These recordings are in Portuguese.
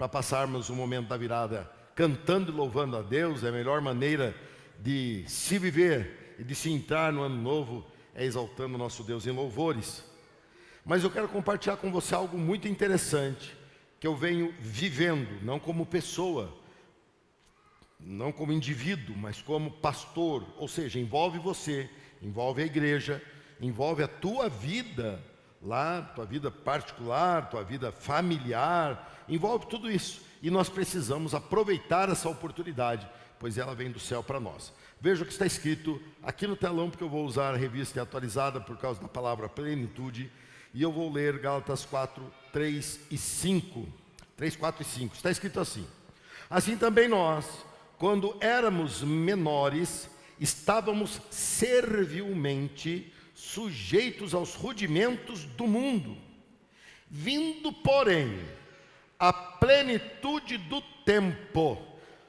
para passarmos o momento da virada cantando e louvando a Deus. É a melhor maneira de se viver e de se entrar no ano novo, é exaltando o nosso Deus em louvores. Mas eu quero compartilhar com você algo muito interessante, que eu venho vivendo, não como pessoa, não como indivíduo, mas como pastor. Ou seja, envolve você, envolve a igreja, envolve a tua vida lá, tua vida particular, tua vida familiar, envolve tudo isso. E nós precisamos aproveitar essa oportunidade, pois ela vem do céu para nós. Veja o que está escrito aqui no telão, porque eu vou usar a revista atualizada por causa da palavra plenitude. E eu vou ler Gálatas 4, 3 e 5. 3, 4 e 5. Está escrito assim: assim também nós, quando éramos menores, estávamos servilmente sujeitos aos rudimentos do mundo. Vindo, porém, a plenitude do tempo.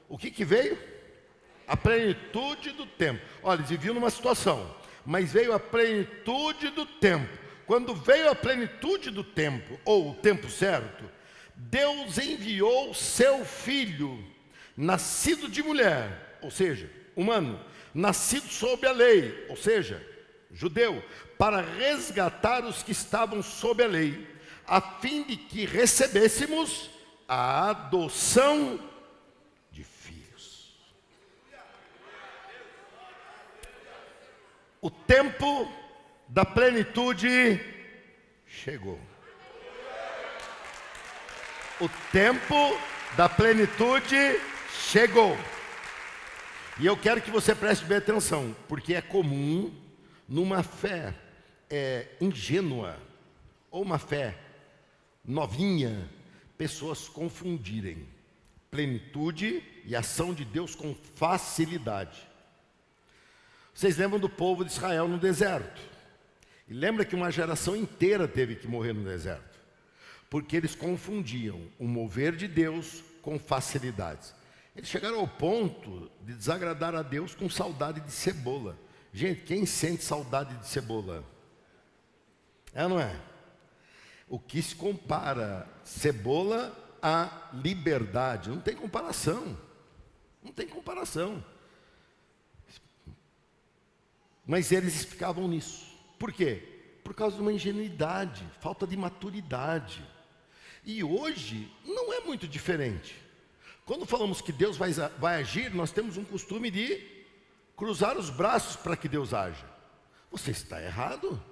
O que veio? A plenitude do tempo. Olha, eles viviam numa situação, mas veio a plenitude do tempo. Quando veio a plenitude do tempo, ou o tempo certo, Deus enviou seu Filho, nascido de mulher, ou seja, humano, nascido sob a lei, ou seja, judeu, para resgatar os que estavam sob a lei, a fim de que recebêssemos a adoção de filhos. O tempo da plenitude chegou. O tempo da plenitude chegou. E eu quero que você preste bem atenção, porque é comum numa fé ingênua, ou uma fé novinha, pessoas confundirem plenitude e ação de Deus com facilidade. Vocês lembram do povo de Israel no deserto? E lembra que uma geração inteira teve que morrer no deserto, porque eles confundiam o mover de Deus com facilidades. Eles chegaram ao ponto de desagradar a Deus com saudade de cebola. Gente, quem sente saudade de cebola? É ou não é? O que se compara cebola à liberdade? Não tem comparação. Não tem comparação. Mas eles ficavam nisso. Por quê? Por causa de uma ingenuidade, falta de maturidade. E hoje não é muito diferente. Quando falamos que Deus vai agir, nós temos um costume de cruzar os braços para que Deus haja. Você está errado.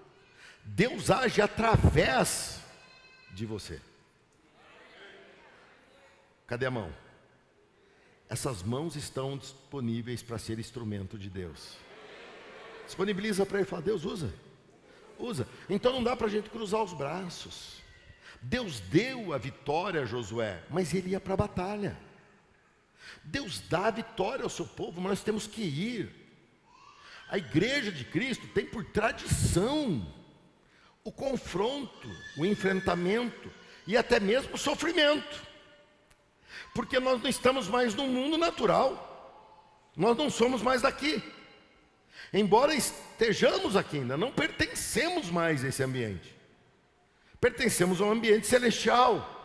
Deus age através de você. Cadê a mão? Essas mãos estão disponíveis para ser instrumento de Deus. Disponibiliza para ele e fala: Deus usa. Usa. Então não dá para a gente cruzar os braços. Deus deu a vitória a Josué, mas ele ia para a batalha. Deus dá a vitória ao seu povo, mas nós temos que ir. A igreja de Cristo tem por tradição o confronto, o enfrentamento e até mesmo o sofrimento, porque nós não estamos mais no mundo natural, nós não somos mais daqui. Embora estejamos aqui ainda, não pertencemos mais a esse ambiente. Pertencemos a um ambiente celestial.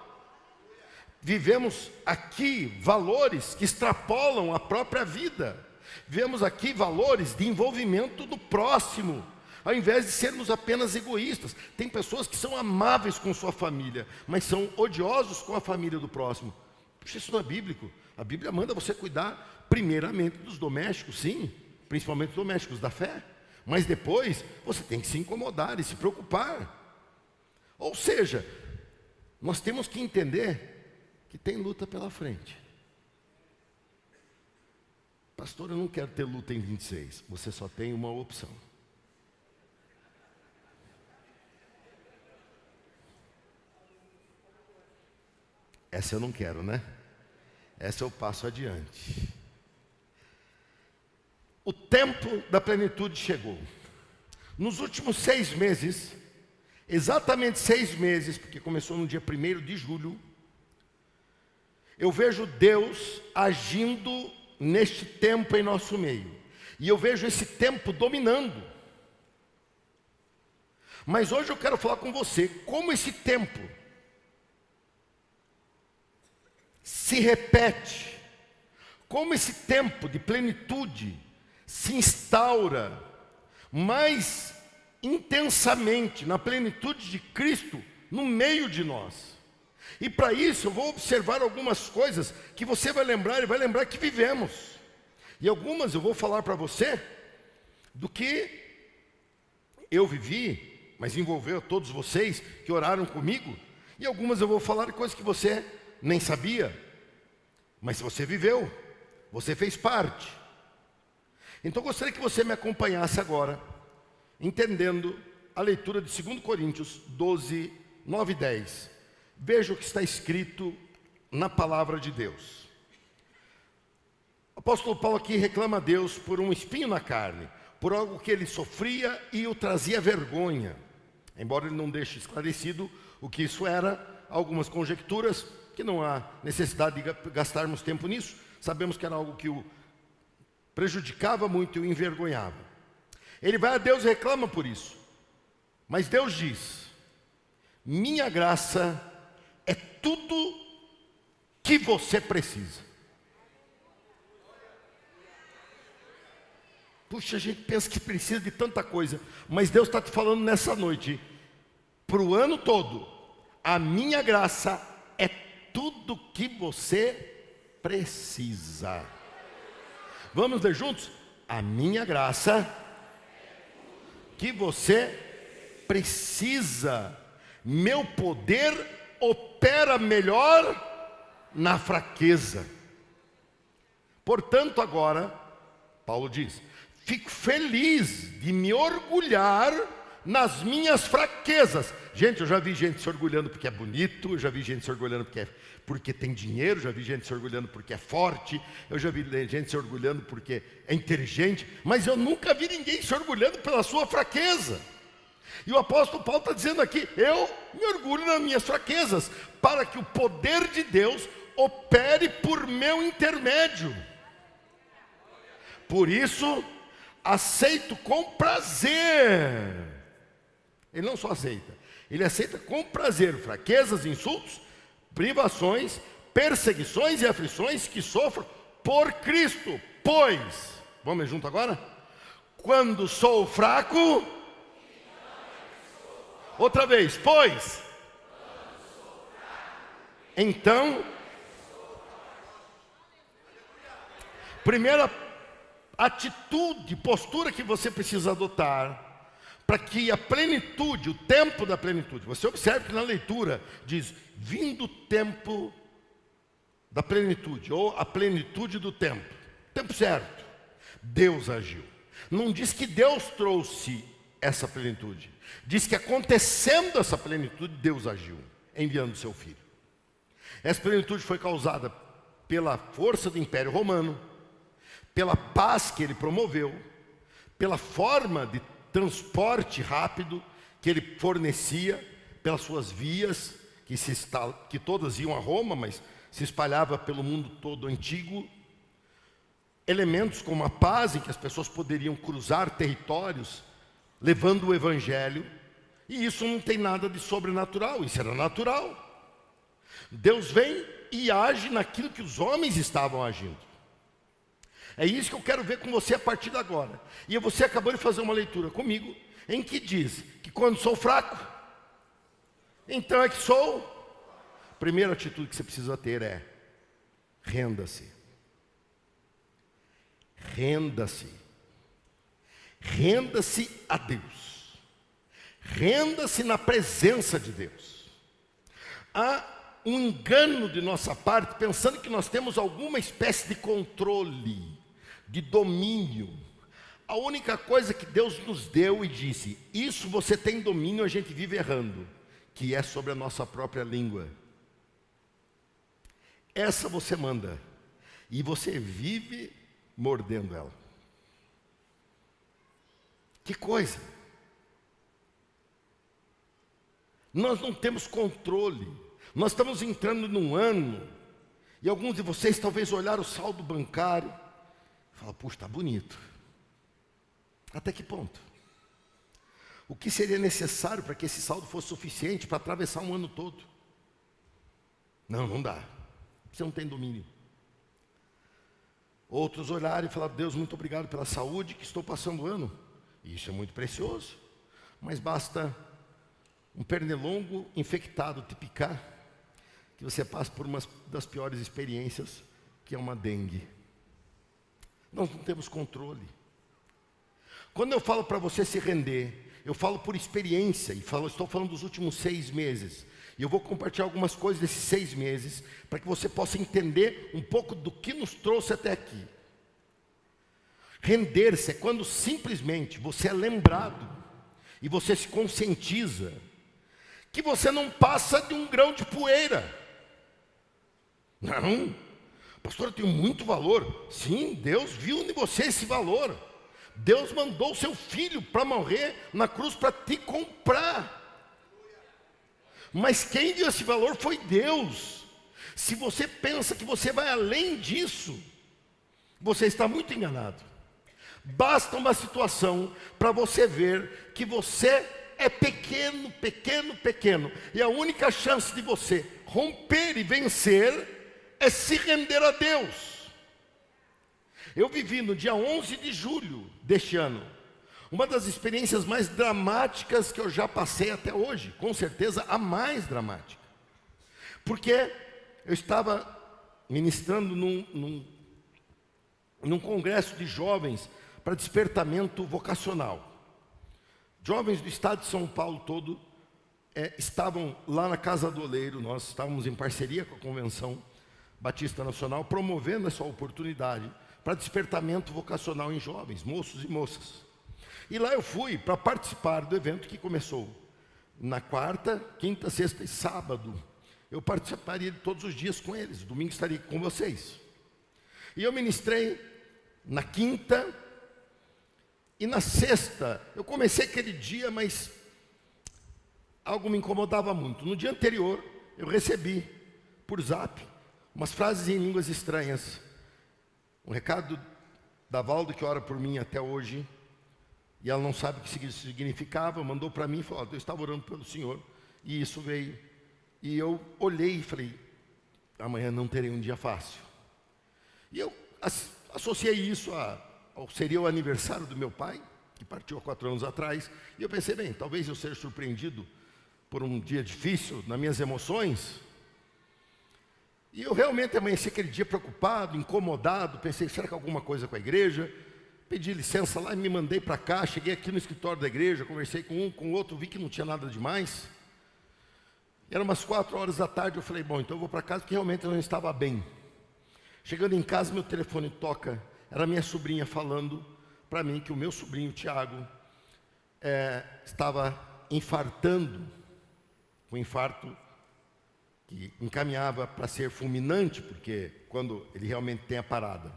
Vivemos aqui valores que extrapolam a própria vida. Vemos aqui valores de envolvimento do próximo, ao invés de sermos apenas egoístas. Tem pessoas que são amáveis com sua família, mas são odiosos com a família do próximo. Puxa, isso não é bíblico. A Bíblia manda você cuidar primeiramente dos domésticos, sim, principalmente os domésticos da fé, mas depois você tem que se incomodar e se preocupar. Ou seja, nós temos que entender que tem luta pela frente. Pastor, eu não quero ter luta em 26. Você só tem uma opção. Essa eu não quero, né? Essa eu passo adiante. O tempo da plenitude chegou. Nos últimos 6 meses, exatamente 6 meses, porque começou no dia 1º de julho, eu vejo Deus agindo neste tempo em nosso meio. E eu vejo esse tempo dominando. Mas hoje eu quero falar com você como esse tempo se repete, como esse tempo de plenitude se instaura mais intensamente na plenitude de Cristo no meio de nós. E para isso eu vou observar algumas coisas que você vai lembrar e vai lembrar que vivemos. E algumas eu vou falar para você do que eu vivi, mas envolveu todos vocês que oraram comigo. E algumas eu vou falar de coisas que você nem sabia, mas você viveu, você fez parte. Então eu gostaria que você me acompanhasse agora, entendendo a leitura de 2 Coríntios 12, 9 e 10. Veja o que está escrito na palavra de Deus. O apóstolo Paulo aqui reclama a Deus por um espinho na carne, por algo que ele sofria e o trazia vergonha. Embora ele não deixe esclarecido o que isso era, algumas conjecturas, que não há necessidade de gastarmos tempo nisso. Sabemos que era algo que o prejudicava muito e o envergonhava. Ele vai a Deus e reclama por isso. Mas Deus diz: minha graça é tudo que você precisa. Puxa, a gente pensa que precisa de tanta coisa, mas Deus está te falando nessa noite, para o ano todo, a minha graça é tudo que você precisa. Vamos ler juntos? A minha graça que você precisa. Meu poder opera melhor na fraqueza. Portanto, agora, Paulo diz: fico feliz de me orgulhar nas minhas fraquezas. Gente, eu já vi gente se orgulhando porque é bonito, eu já vi gente se orgulhando porque tem dinheiro, já vi gente se orgulhando porque é forte, eu já vi gente se orgulhando porque é inteligente, mas eu nunca vi ninguém se orgulhando pela sua fraqueza. E o apóstolo Paulo está dizendo aqui: eu me orgulho nas minhas fraquezas, para que o poder de Deus opere por meu intermédio. Por isso, aceito com prazer. Ele não só aceita, ele aceita com prazer fraquezas, insultos, privações, perseguições e aflições que sofro por Cristo. Pois, vamos junto agora? Quando sou fraco, outra vez, pois, então, primeira atitude, postura que você precisa adotar para que a plenitude, o tempo da plenitude, você observe que na leitura diz: vindo o tempo da plenitude, ou a plenitude do tempo certo, Deus agiu. Não diz que Deus trouxe essa plenitude, diz que acontecendo essa plenitude, Deus agiu, enviando seu Filho. Essa plenitude foi causada pela força do Império Romano, pela paz que ele promoveu, pela forma de transporte rápido que ele fornecia, pelas suas vias, que todas iam a Roma, mas se espalhava pelo mundo todo antigo. Elementos como a paz, em que as pessoas poderiam cruzar territórios, levando o Evangelho. E isso não tem nada de sobrenatural, isso era natural. Deus vem e age naquilo que os homens estavam agindo. É isso que eu quero ver com você a partir de agora. E você acabou de fazer uma leitura comigo, em que diz que quando sou fraco, então é que sou. Primeira atitude que você precisa ter é: renda-se. Renda-se. Renda-se a Deus. Renda-se na presença de Deus. Há um engano de nossa parte, pensando que nós temos alguma espécie de controle, de domínio. A única coisa que Deus nos deu e disse: isso você tem domínio, a gente vive errando, que é sobre a nossa própria língua. Essa você manda, e você vive mordendo ela. Que coisa! Nós não temos controle. Nós estamos entrando num ano, e alguns de vocês talvez olharam o saldo bancário e falaram: puxa, está bonito. Até que ponto? O que seria necessário para que esse saldo fosse suficiente para atravessar um ano todo? Não dá. Você não tem domínio. Outros olharam e falaram: Deus, muito obrigado pela saúde que estou passando o ano. Isso é muito precioso. Mas basta um pernilongo infectado te picar, que você passa por uma das piores experiências, que é uma dengue. Nós não temos controle. Quando eu falo para você se render, eu falo por experiência, e estou falando dos últimos 6 meses. E eu vou compartilhar algumas coisas desses 6 meses, para que você possa entender um pouco do que nos trouxe até aqui. Render-se é quando simplesmente você é lembrado, e você se conscientiza, que você não passa de um grão de poeira. Não, pastor, eu tenho muito valor. Sim, Deus viu em você esse valor. Deus mandou o seu filho para morrer na cruz para te comprar. Mas quem deu esse valor foi Deus. Se você pensa que você vai além disso, você está muito enganado. Basta uma situação para você ver que você é pequeno, pequeno, pequeno. E a única chance de você romper e vencer é se render a Deus. Eu vivi no dia 11 de julho deste ano uma das experiências mais dramáticas que eu já passei até hoje. Com certeza a mais dramática. Porque eu estava ministrando num congresso de jovens para despertamento vocacional. Jovens do estado de São Paulo todo estavam lá na Casa do Oleiro. Nós estávamos em parceria com a Convenção Batista Nacional, promovendo essa oportunidade para despertamento vocacional em jovens, moços e moças. E lá eu fui para participar do evento que começou na quarta, quinta, sexta e sábado. Eu participaria de todos os dias com eles, domingo estaria com vocês. E eu ministrei na quinta e na sexta. Eu comecei aquele dia, mas algo me incomodava muito. No dia anterior, eu recebi por zap umas frases em línguas estranhas. Um recado da Valdo, que ora por mim até hoje, e ela não sabe o que significava, mandou para mim e falou: eu estava orando pelo Senhor, e isso veio. E eu olhei e falei: amanhã não terei um dia fácil. E eu associei isso seria o aniversário do meu pai, que partiu há 4 anos atrás, e eu pensei: bem, talvez eu seja surpreendido por um dia difícil nas minhas emoções. E eu realmente amanheci aquele dia preocupado, incomodado, pensei: será que alguma coisa com a igreja? Pedi licença lá e me mandei para cá, cheguei aqui no escritório da igreja, conversei com um, com o outro, vi que não tinha nada demais. Eram umas 4 horas da tarde, eu falei: bom, então eu vou para casa, porque realmente eu não estava bem. Chegando em casa, meu telefone toca, era minha sobrinha falando para mim que o meu sobrinho, Tiago, estava infartando, com infarto que encaminhava para ser fulminante, porque quando ele realmente tem a parada.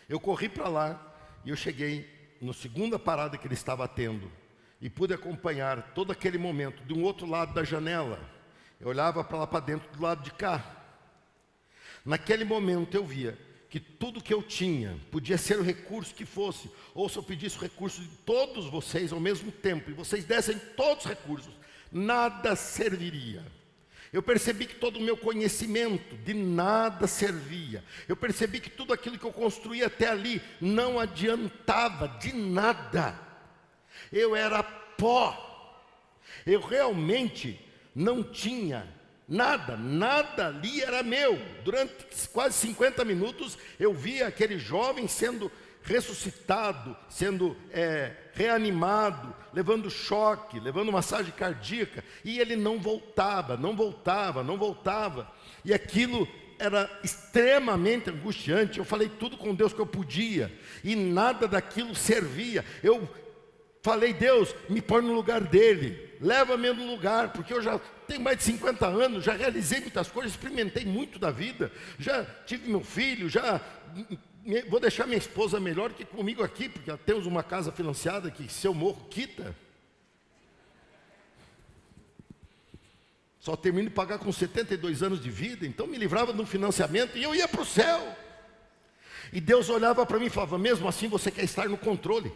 Eu corri para lá e eu cheguei na segunda parada que ele estava tendo e pude acompanhar todo aquele momento de um outro lado da janela. Eu olhava para lá para dentro do lado de cá. Naquele momento eu via que tudo que eu tinha, podia ser o recurso que fosse, ou se eu pedisse o recurso de todos vocês ao mesmo tempo, e vocês dessem todos os recursos, nada serviria. Eu percebi que todo o meu conhecimento de nada servia. Eu percebi que tudo aquilo que eu construí até ali não adiantava de nada. Eu era pó. Eu realmente não tinha nada, nada ali era meu. Durante quase 50 minutos eu via aquele jovem sendo ressuscitado, sendo reanimado, levando choque, levando massagem cardíaca, e ele não voltava. E aquilo era extremamente angustiante. Eu falei tudo com Deus que eu podia, e nada daquilo servia. Eu falei: Deus, me põe no lugar dele, leva-me no lugar, porque eu já tenho mais de 50 anos, já realizei muitas coisas, experimentei muito da vida, já tive meu filho, vou deixar minha esposa melhor que comigo aqui, porque temos uma casa financiada que, se eu morro, quita. Só termino de pagar com 72 anos de vida, então me livrava de um financiamento e eu ia para o céu. E Deus olhava para mim e falava: mesmo assim você quer estar no controle.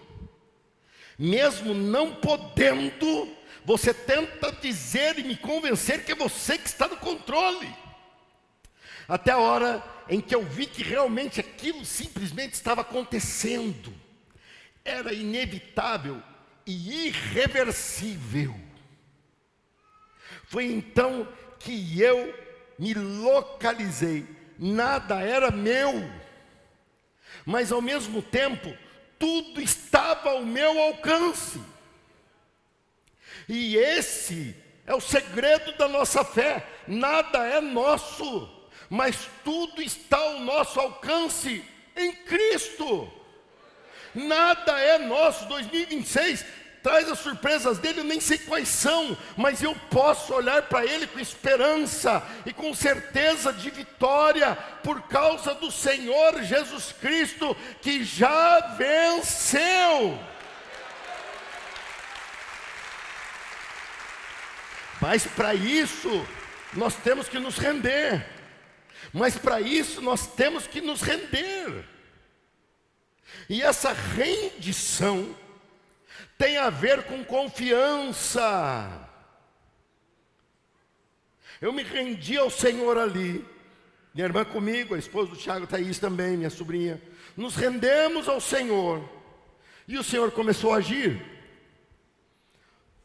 Mesmo não podendo, você tenta dizer e me convencer que é você que está no controle. Até a hora em que eu vi que realmente aquilo simplesmente estava acontecendo. Era inevitável e irreversível. Foi então que eu me localizei. Nada era meu, mas ao mesmo tempo, tudo estava ao meu alcance. E esse é o segredo da nossa fé. Nada é nosso, mas tudo está ao nosso alcance em Cristo. Nada é nosso. 2026 traz as surpresas dele, eu nem sei quais são, mas eu posso olhar para ele com esperança e com certeza de vitória, por causa do Senhor Jesus Cristo, que já venceu. Mas para isso, nós temos que nos render. E essa rendição tem a ver com confiança. Eu me rendi ao Senhor ali. Minha irmã comigo, a esposa do Tiago, Thaís também, minha sobrinha. Nos rendemos ao Senhor. E o Senhor começou a agir.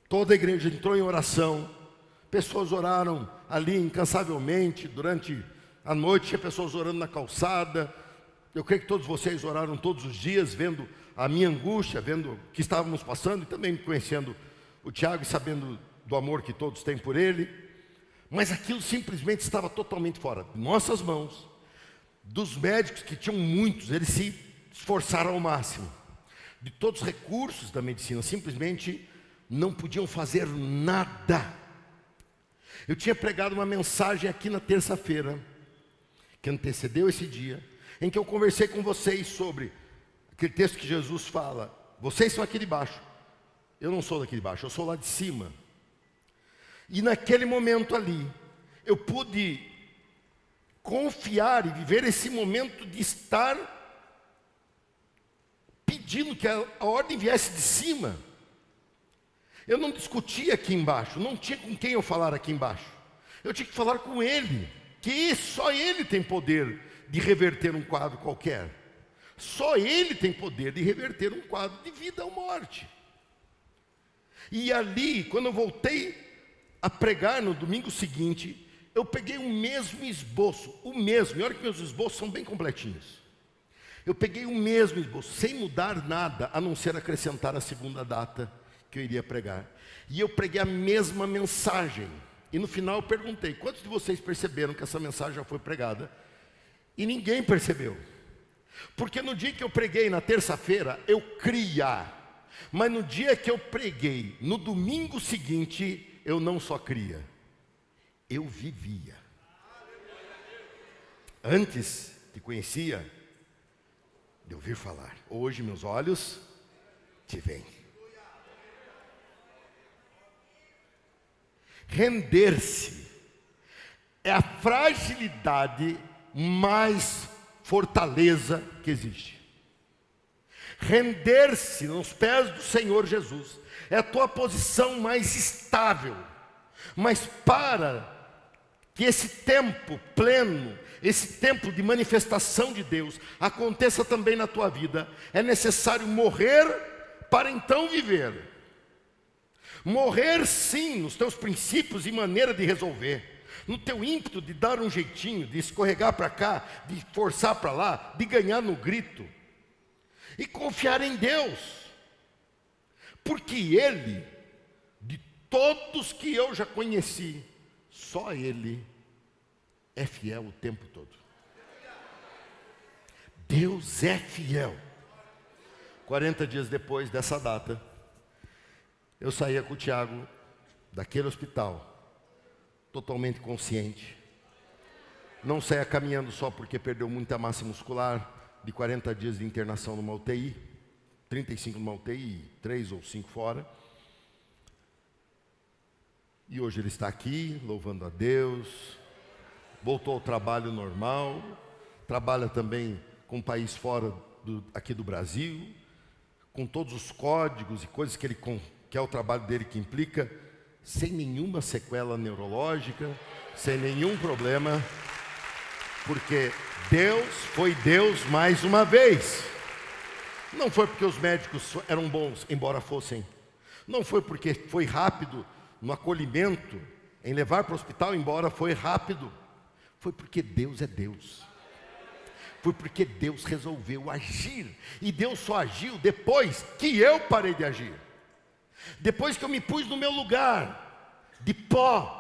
Toda a igreja entrou em oração. Pessoas oraram ali incansavelmente durante a noite. Tinha pessoas orando na calçada. Eu creio que todos vocês oraram todos os dias, vendo a minha angústia, vendo o que estávamos passando, e também conhecendo o Tiago e sabendo do amor que todos têm por ele. Mas aquilo simplesmente estava totalmente fora de nossas mãos. Dos médicos, que tinham muitos, eles se esforçaram ao máximo. De todos os recursos da medicina, simplesmente não podiam fazer nada. Eu tinha pregado uma mensagem aqui na terça-feira, que antecedeu esse dia, em que eu conversei com vocês sobre aquele texto que Jesus fala: vocês são aqui de baixo, eu não sou daqui de baixo, eu sou lá de cima. E naquele momento ali, eu pude confiar e viver esse momento de estar pedindo que a ordem viesse de cima. Eu não discutia aqui embaixo, não tinha com quem eu falar aqui embaixo. Eu tinha que falar com Ele, que só Ele tem poder de reverter um quadro qualquer. Só Ele tem poder de reverter um quadro de vida ou morte. E ali, quando eu voltei a pregar no domingo seguinte, eu peguei o mesmo esboço, e olha que meus esboços são bem completinhos. Eu peguei o mesmo esboço, sem mudar nada, a não ser acrescentar a segunda data que eu iria pregar. E eu preguei a mesma mensagem. E no final eu perguntei: quantos de vocês perceberam que essa mensagem já foi pregada? E ninguém percebeu. Porque no dia que eu preguei na terça-feira, eu cria. Mas no dia que eu preguei, no domingo seguinte, eu não só cria, eu vivia. Antes te conhecia de ouvir falar. Hoje meus olhos te veem. Render-se é a fragilidade mais fortaleza que existe. Render-se nos pés do Senhor Jesus é a tua posição mais estável. Mas para que esse tempo pleno, esse tempo de manifestação de Deus aconteça também na tua vida, é necessário morrer para então viver. Morrer sim nos teus princípios e maneira de resolver, no teu ímpeto de dar um jeitinho, de escorregar para cá, de forçar para lá, de ganhar no grito. E confiar em Deus, porque Ele, de todos que eu já conheci, só Ele é fiel o tempo todo. Deus é fiel. 40 dias depois dessa data, eu saía com o Tiago daquele hospital, totalmente consciente. Não saía caminhando só porque perdeu muita massa muscular, de 40 dias de internação numa UTI, 35 numa UTI, 3 ou 5 fora. E hoje ele está aqui, louvando a Deus, voltou ao trabalho normal, trabalha também com um país fora aqui do Brasil, com todos os códigos e coisas que é o trabalho dele que implica, sem nenhuma sequela neurológica, sem nenhum problema. Porque Deus foi Deus mais uma vez. Não foi porque os médicos eram bons, embora fossem. Não foi porque foi rápido no acolhimento, em levar para o hospital, embora foi rápido. Foi porque Deus é Deus. Foi porque Deus resolveu agir. E Deus só agiu depois que eu parei de agir. Depois que eu me pus no meu lugar de pó.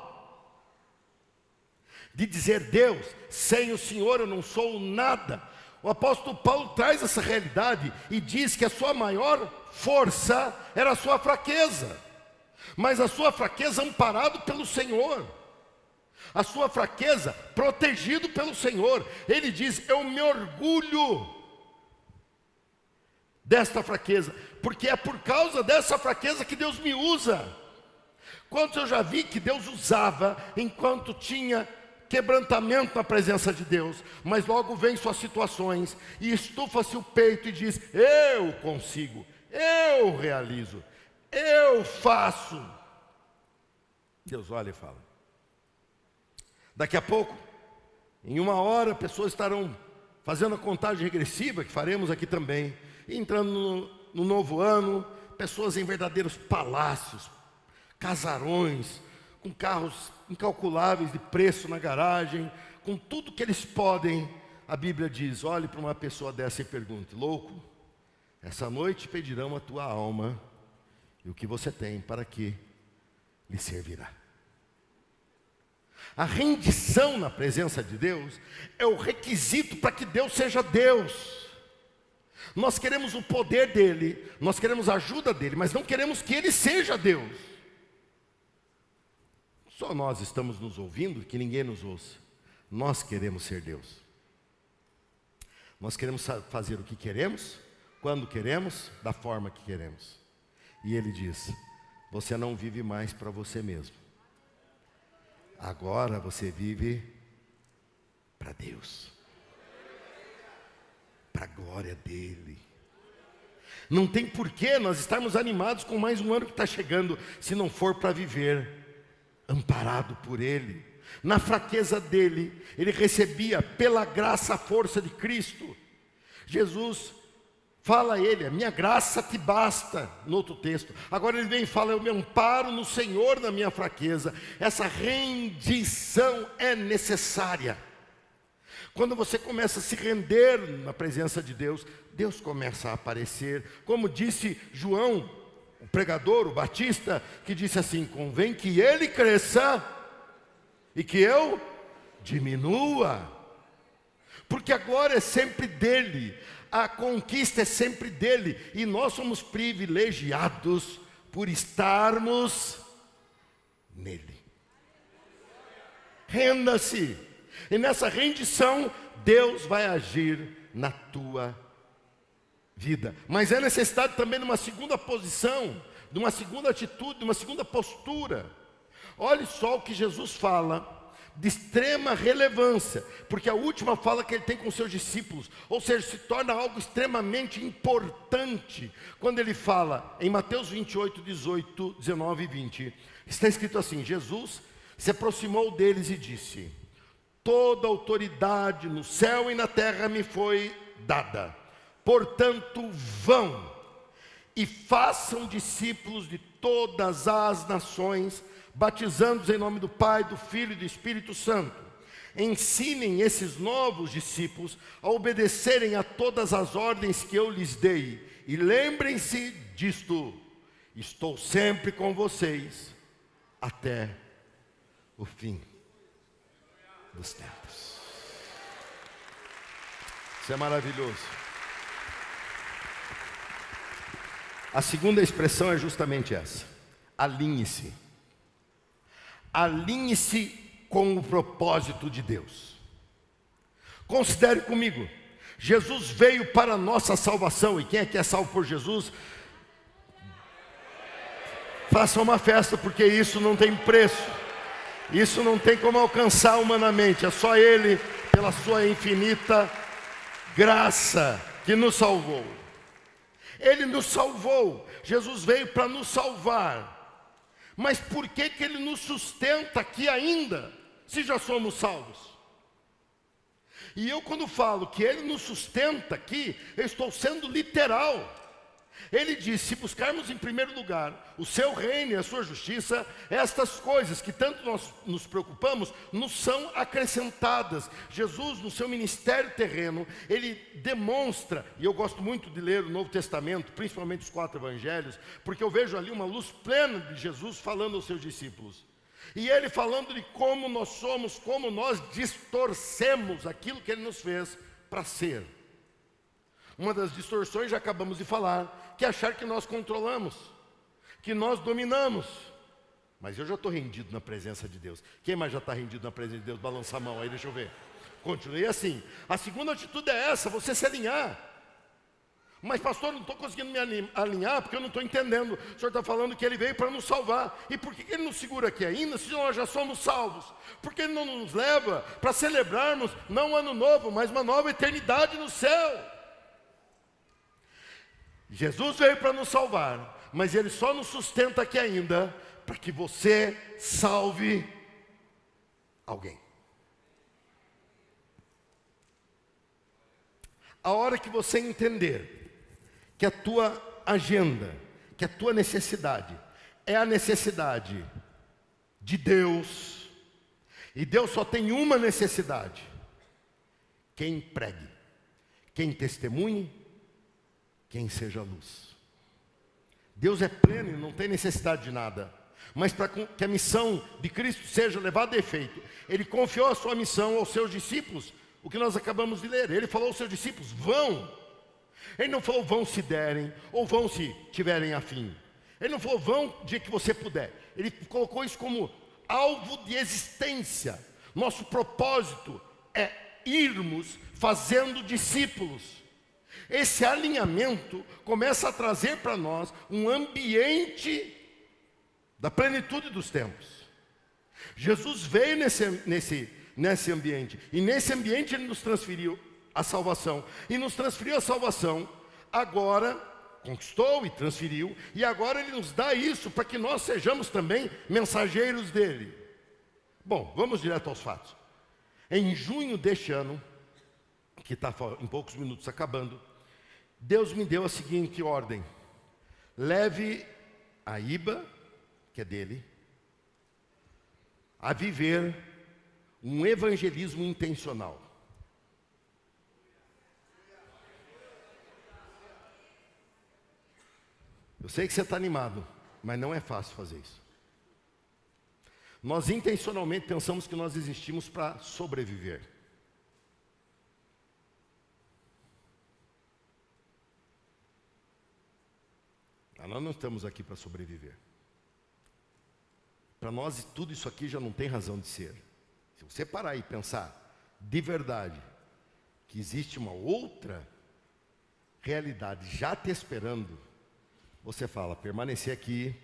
De dizer: Deus, sem o Senhor eu não sou nada. O apóstolo Paulo traz essa realidade e diz que a sua maior força era a sua fraqueza. Mas a sua fraqueza amparado pelo Senhor. A sua fraqueza protegido pelo Senhor. Ele diz: eu me orgulho desta fraqueza, porque é por causa dessa fraqueza que Deus me usa. Quantos eu já vi que Deus usava enquanto tinha quebrantamento na presença de Deus, mas logo vem suas situações e estufa-se o peito e diz: eu consigo, eu realizo, eu faço. Deus olha e fala. Daqui a pouco, em 1 hora, pessoas estarão fazendo a contagem regressiva, que faremos aqui também, e entrando no novo ano, pessoas em verdadeiros palácios, casarões, com carros incalculáveis de preço na garagem, com tudo que eles podem. A Bíblia diz: olhe para uma pessoa dessa e pergunte: louco, essa noite pedirão a tua alma, e o que você tem, para que lhe servirá. A rendição na presença de Deus é o requisito para que Deus seja Deus. Nós queremos o poder dEle, nós queremos a ajuda dEle, mas não queremos que Ele seja Deus. Só nós estamos nos ouvindo, que ninguém nos ouça. Nós queremos ser Deus. Nós queremos fazer o que queremos, quando queremos, da forma que queremos. E Ele diz: você não vive mais para você mesmo. Agora você vive para Deus, para a glória dEle. Não tem porquê nós estarmos animados com mais um ano que está chegando, se não for para viver amparado por Ele. Na fraqueza dEle, Ele recebia pela graça a força de Cristo. Jesus fala a Ele: a minha graça te basta, no outro texto. Agora Ele vem e fala: eu me amparo no Senhor na minha fraqueza. Essa rendição é necessária. Quando você começa a se render na presença de Deus, Deus começa a aparecer. Como disse João, o pregador, o batista, que disse assim: convém que Ele cresça e que eu diminua. Porque a glória é sempre dEle, a conquista é sempre dEle, e nós somos privilegiados por estarmos nele. Renda-se, e nessa rendição Deus vai agir na tua vida. Mas é necessário também de uma segunda posição, de uma segunda atitude, de uma segunda postura. Olhe só o que Jesus fala, de extrema relevância, porque a última fala que Ele tem com seus discípulos, ou seja, se torna algo extremamente importante, quando Ele fala em Mateus 28, 18, 19 e 20, está escrito assim: Jesus se aproximou deles e disse: toda autoridade no céu e na terra me foi dada, portanto vão e façam discípulos de todas as nações, batizando-os em nome do Pai, do Filho e do Espírito Santo. Ensinem esses novos discípulos a obedecerem a todas as ordens que eu lhes dei. E lembrem-se disto: estou sempre com vocês até o fim dos tempos. Isso é maravilhoso. A segunda expressão é justamente essa: alinhe-se. Alinhe-se com o propósito de Deus. Considere comigo: Jesus veio para a nossa salvação. E quem é que é salvo por Jesus? Faça uma festa, porque isso não tem preço. Isso não tem como alcançar humanamente. É só Ele, pela sua infinita graça, que nos salvou. Ele nos salvou. Jesus veio para nos salvar. Mas por que Ele nos sustenta aqui ainda, se já somos salvos? E eu, quando falo que Ele nos sustenta aqui, eu estou sendo literal. Ele diz: se buscarmos em primeiro lugar o seu reino e a sua justiça, estas coisas que tanto nós nos preocupamos, nos são acrescentadas. Jesus, no seu ministério terreno, ele demonstra, e eu gosto muito de ler o Novo Testamento, principalmente os 4 evangelhos, porque eu vejo ali uma luz plena de Jesus falando aos seus discípulos. E ele falando de como nós somos, como nós distorcemos aquilo que ele nos fez para ser. Uma das distorções, já acabamos de falar, que é achar que nós controlamos, que nós dominamos. Mas eu já estou rendido na presença de Deus. Quem mais já está rendido na presença de Deus? Balança a mão aí, deixa eu ver. Continue assim. A segunda atitude é essa, você se alinhar. Mas pastor, não estou conseguindo me alinhar porque eu não estou entendendo. O senhor está falando que ele veio para nos salvar. E por que ele nos segura aqui ainda se nós já somos salvos? Porque ele não nos leva para celebrarmos não um ano novo, mas uma nova eternidade no céu. Jesus veio para nos salvar, mas Ele só nos sustenta aqui ainda para que você salve alguém. A hora que você entender que a tua agenda, que a tua necessidade é a necessidade de Deus, e Deus só tem uma necessidade: quem pregue, quem testemunhe, quem seja luz. Deus é pleno e não tem necessidade de nada. Mas para que a missão de Cristo seja levada a efeito, Ele confiou a sua missão aos seus discípulos, o que nós acabamos de ler. Ele falou aos seus discípulos: vão. Ele não falou vão se derem, ou vão se tiverem afim. Ele não falou vão dia que você puder. Ele colocou isso como alvo de existência. Nosso propósito é irmos fazendo discípulos. Esse alinhamento começa a trazer para nós um ambiente da plenitude dos tempos. Jesus veio nesse ambiente, e nesse ambiente Ele nos transferiu a salvação, e nos transferiu a salvação, agora conquistou e transferiu, e agora Ele nos dá isso para que nós sejamos também mensageiros dEle. Bom, vamos direto aos fatos. Em junho deste ano, que está em poucos minutos acabando, Deus me deu a seguinte ordem: leve a Iba, que é dele, a viver um evangelismo intencional. Eu sei que você está animado, mas não é fácil fazer isso. Nós intencionalmente pensamos que nós existimos para sobreviver. Nós não estamos aqui para sobreviver. Para nós tudo isso aqui já não tem razão de ser. Se você parar e pensar de verdade que existe uma outra realidade já te esperando, você fala: permanecer aqui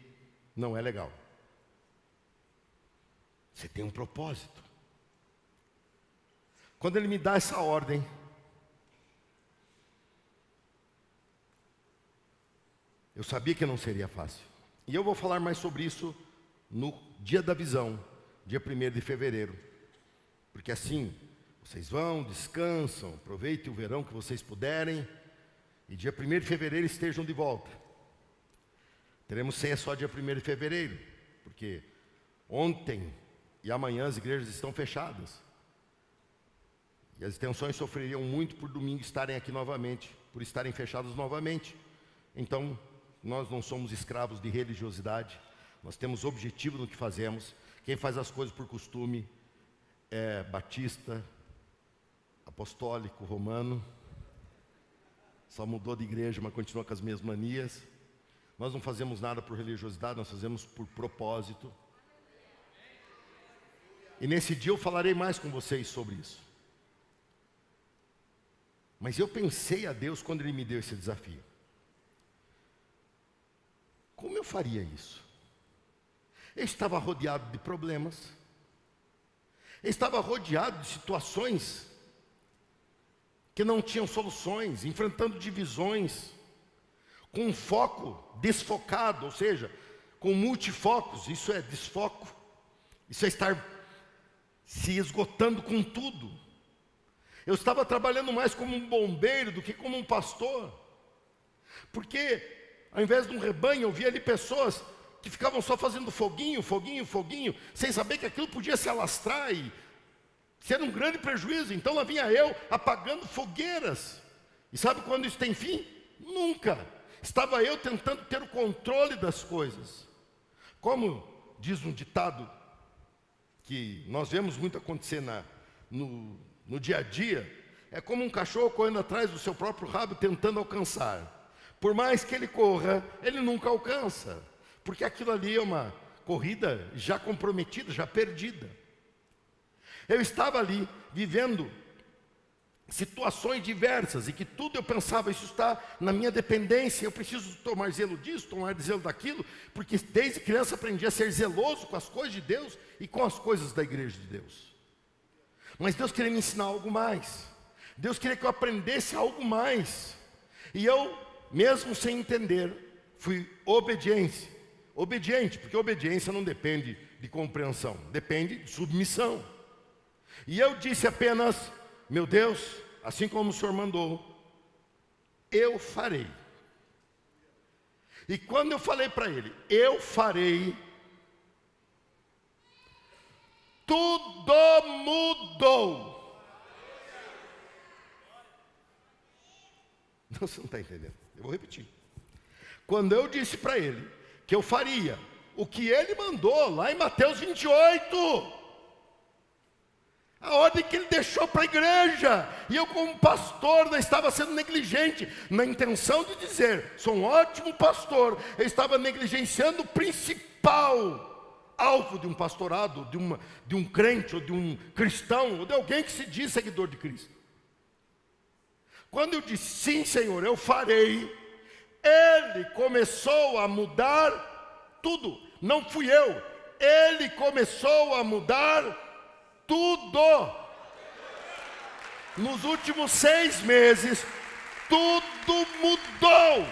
não é legal. Você tem um propósito. Quando Ele me dá essa ordem, eu sabia que não seria fácil. E eu vou falar mais sobre isso no dia da visão, dia 1º de fevereiro. Porque assim, vocês vão, descansam, aproveitem o verão que vocês puderem, e dia 1º de fevereiro estejam de volta. Teremos ceia só dia 1º de fevereiro, porque ontem e amanhã as igrejas estão fechadas. E as extensões sofreriam muito por domingo estarem aqui novamente, por estarem fechadas novamente. Então, nós não somos escravos de religiosidade, nós temos objetivo no que fazemos. Quem faz as coisas por costume é batista, apostólico, romano, só mudou de igreja, mas continua com as mesmas manias. Nós não fazemos nada por religiosidade, nós fazemos por propósito. E nesse dia eu falarei mais com vocês sobre isso. Mas eu pensei a Deus quando Ele me deu esse desafio. Como eu faria isso? Eu estava rodeado de problemas. Eu estava rodeado de situações que não tinham soluções, enfrentando divisões, com um foco desfocado, ou seja, com multifocos. Isso é desfoco. Isso é estar se esgotando com tudo. Eu estava trabalhando mais como um bombeiro do que como um pastor. Porque, ao invés de um rebanho, eu via ali pessoas que ficavam só fazendo foguinho, foguinho, foguinho, sem saber que aquilo podia se alastrar e ser um grande prejuízo. Então lá vinha eu apagando fogueiras. E sabe quando isso tem fim? Nunca. Estava eu tentando ter o controle das coisas. Como diz um ditado que nós vemos muito acontecer no dia a dia, é como um cachorro correndo atrás do seu próprio rabo tentando alcançar. Por mais que ele corra, ele nunca alcança, porque aquilo ali é uma corrida já comprometida, já perdida. Eu estava ali vivendo situações diversas, e que tudo eu pensava, isso está na minha dependência, eu preciso tomar zelo disso, tomar zelo daquilo, porque desde criança aprendi a ser zeloso com as coisas de Deus e com as coisas da igreja de Deus. Mas Deus queria me ensinar algo mais, Deus queria que eu aprendesse algo mais, e eu, mesmo sem entender, fui obediente, porque obediência não depende de compreensão, depende de submissão. E eu disse apenas: meu Deus, assim como o Senhor mandou, eu farei. E quando eu falei para ele, eu farei, tudo mudou. Não, você não está entendendo, eu vou repetir. Quando eu disse para ele que eu faria o que ele mandou lá em Mateus 28, a ordem que ele deixou para a igreja, e eu como pastor não estava sendo negligente, na intenção de dizer, sou um ótimo pastor, eu estava negligenciando o principal alvo de um pastorado, de um crente, ou de um cristão, ou de alguém que se diz seguidor de Cristo. Quando eu disse, sim Senhor, eu farei, ele começou a mudar tudo, não fui eu, ele começou a mudar tudo. Nos últimos 6 meses, tudo mudou.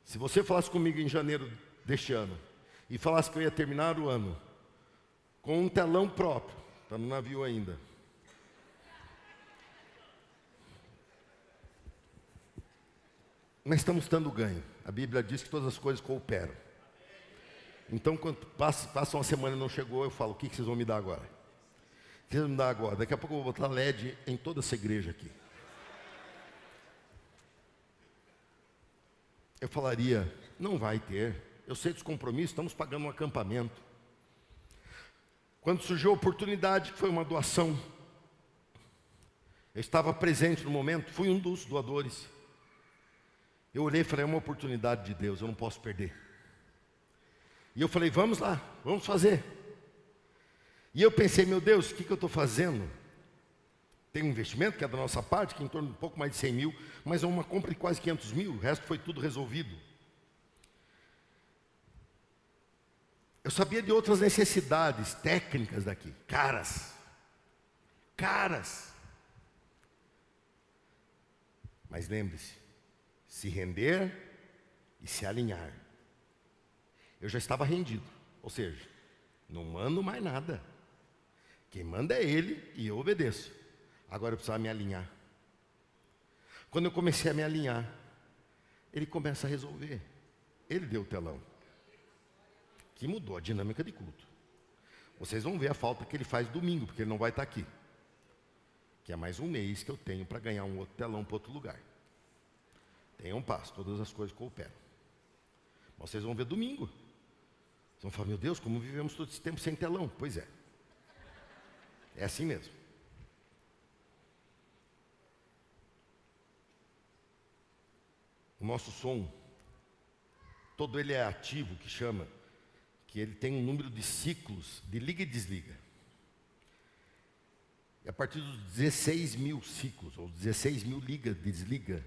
Se você falasse comigo em janeiro deste ano, e falasse que eu ia terminar o ano com um telão próprio, está no navio ainda, nós estamos dando ganho. A Bíblia diz que todas as coisas cooperam. Então, quando passa uma semana e não chegou, eu falo, o que vocês vão me dar agora? O que vocês vão me dar agora? Daqui a pouco eu vou botar LED em toda essa igreja aqui. Eu falaria, não vai ter. Eu sei dos compromissos, estamos pagando um acampamento. Quando surgiu a oportunidade, que foi uma doação, eu estava presente no momento, fui um dos doadores. Eu olhei e falei, é uma oportunidade de Deus, eu não posso perder. E eu falei, vamos lá, vamos fazer. E eu pensei, meu Deus, o que eu estou fazendo? Tem um investimento que é da nossa parte, que é em torno de um pouco mais de 100 mil, mas é uma compra de quase 500 mil, o resto foi tudo resolvido. Eu sabia de outras necessidades técnicas daqui, caras. Mas lembre-se, se render e se alinhar. Eu já estava rendido, ou seja, não mando mais nada. Quem manda é ele e eu obedeço. Agora eu precisava me alinhar. Quando eu comecei a me alinhar, ele começa a resolver. Ele deu o telão, que mudou a dinâmica de culto. Vocês vão ver a falta que ele faz domingo, porque ele não vai estar aqui. Que é mais um mês que eu tenho para ganhar um outro telão para outro lugar. Tenham paz, todas as coisas cooperam. Vocês vão ver domingo. Vocês vão falar, meu Deus, como vivemos todo esse tempo sem telão? Pois é. É assim mesmo. O nosso som, todo ele é ativo, que chama, que ele tem um número de ciclos, de liga e desliga. E a partir dos 16 mil ciclos, ou 16 mil liga, desliga,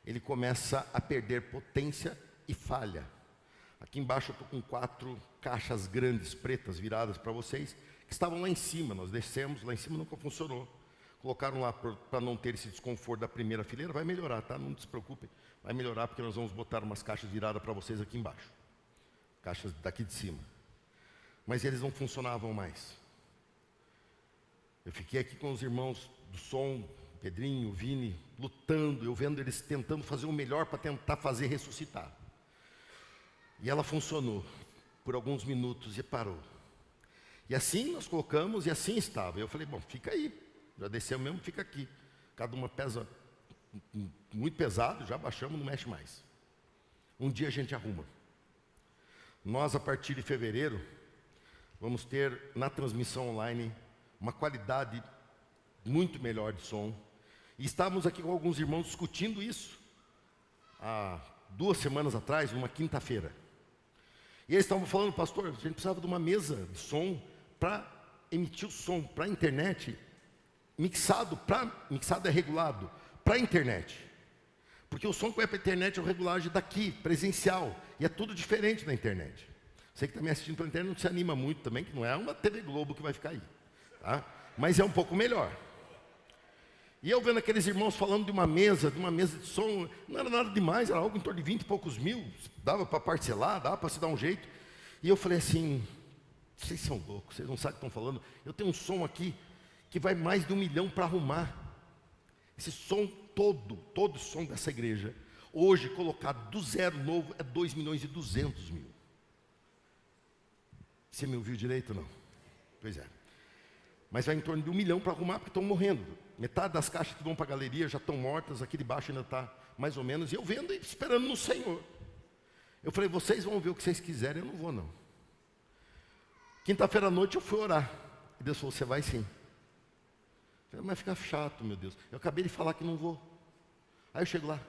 ele começa a perder potência e falha. Aqui embaixo eu estou com 4 caixas grandes, pretas, viradas para vocês, que estavam lá em cima, nós descemos, lá em cima nunca funcionou. Colocaram lá para não ter esse desconforto da primeira fileira, vai melhorar, tá? Não se preocupem, vai melhorar porque nós vamos botar umas caixas viradas para vocês aqui embaixo. Caixas daqui de cima. mas eles não funcionavam mais. Eu fiquei aqui com os irmãos do som, Pedrinho, Vini, lutando, eu vendo eles tentando fazer o melhor para tentar fazer ressuscitar. E ela funcionou por alguns minutos e parou. E assim nós colocamos e assim estava. Eu falei, bom, fica aí, já desceu mesmo, fica aqui. Cada uma pesa muito pesado, já baixamos, não mexe mais. Um dia a gente arruma. Nós, a partir de fevereiro, vamos ter na transmissão online uma qualidade muito melhor de som. E estávamos aqui com alguns irmãos discutindo isso há 2 semanas atrás, numa quinta-feira. E eles estavam falando, pastor, a gente precisava de uma mesa de som para emitir o som para a internet, mixado é regulado para a internet. Porque o som que vai para a internet é o regulagem daqui, presencial, e é tudo diferente da internet. Você que está me assistindo pela internet não se anima muito também, que não é uma TV Globo que vai ficar aí, tá? Mas é um pouco melhor. E eu vendo aqueles irmãos falando de uma mesa de som, não era nada demais, era algo em torno de 20 e poucos mil, dava para parcelar, dava para se dar um jeito. E eu falei assim, vocês são loucos, vocês não sabem o que estão falando. Eu tenho um som aqui que vai mais de 1 milhão para arrumar. Esse som todo o som dessa igreja, hoje colocado do zero novo, é 2 milhões e 200 mil. Você me ouviu direito ou não? Pois é. Mas vai em torno de 1 milhão para arrumar, porque estão morrendo. Metade das caixas que vão para a galeria já estão mortas, aqui de baixo ainda está mais ou menos, e eu vendo e esperando no Senhor. Eu falei, vocês vão ver o que vocês quiserem, eu não vou não. Quinta-feira à noite eu fui orar, e Deus falou, você vai sim. Eu falei, mas fica chato, meu Deus. Eu acabei de falar que não vou. Aí eu chego lá,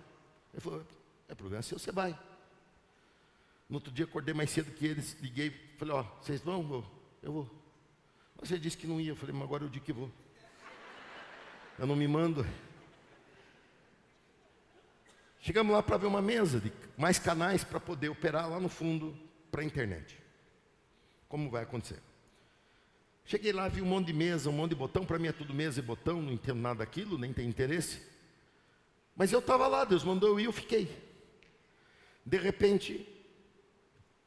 ele falou, é problema seu, você vai. No outro dia acordei mais cedo que eles, liguei, falei, ó, vocês vão? Eu vou. Você disse que não ia, eu falei, mas agora eu digo que vou. Eu não me mando. Chegamos lá para ver uma mesa de mais canais para poder operar lá no fundo para a internet. Como vai acontecer? Cheguei lá, vi um monte de mesa, um monte de botão. Para mim é tudo mesa e botão, não entendo nada daquilo, nem tenho interesse. Mas eu estava lá, Deus mandou eu ir, eu fiquei. De repente,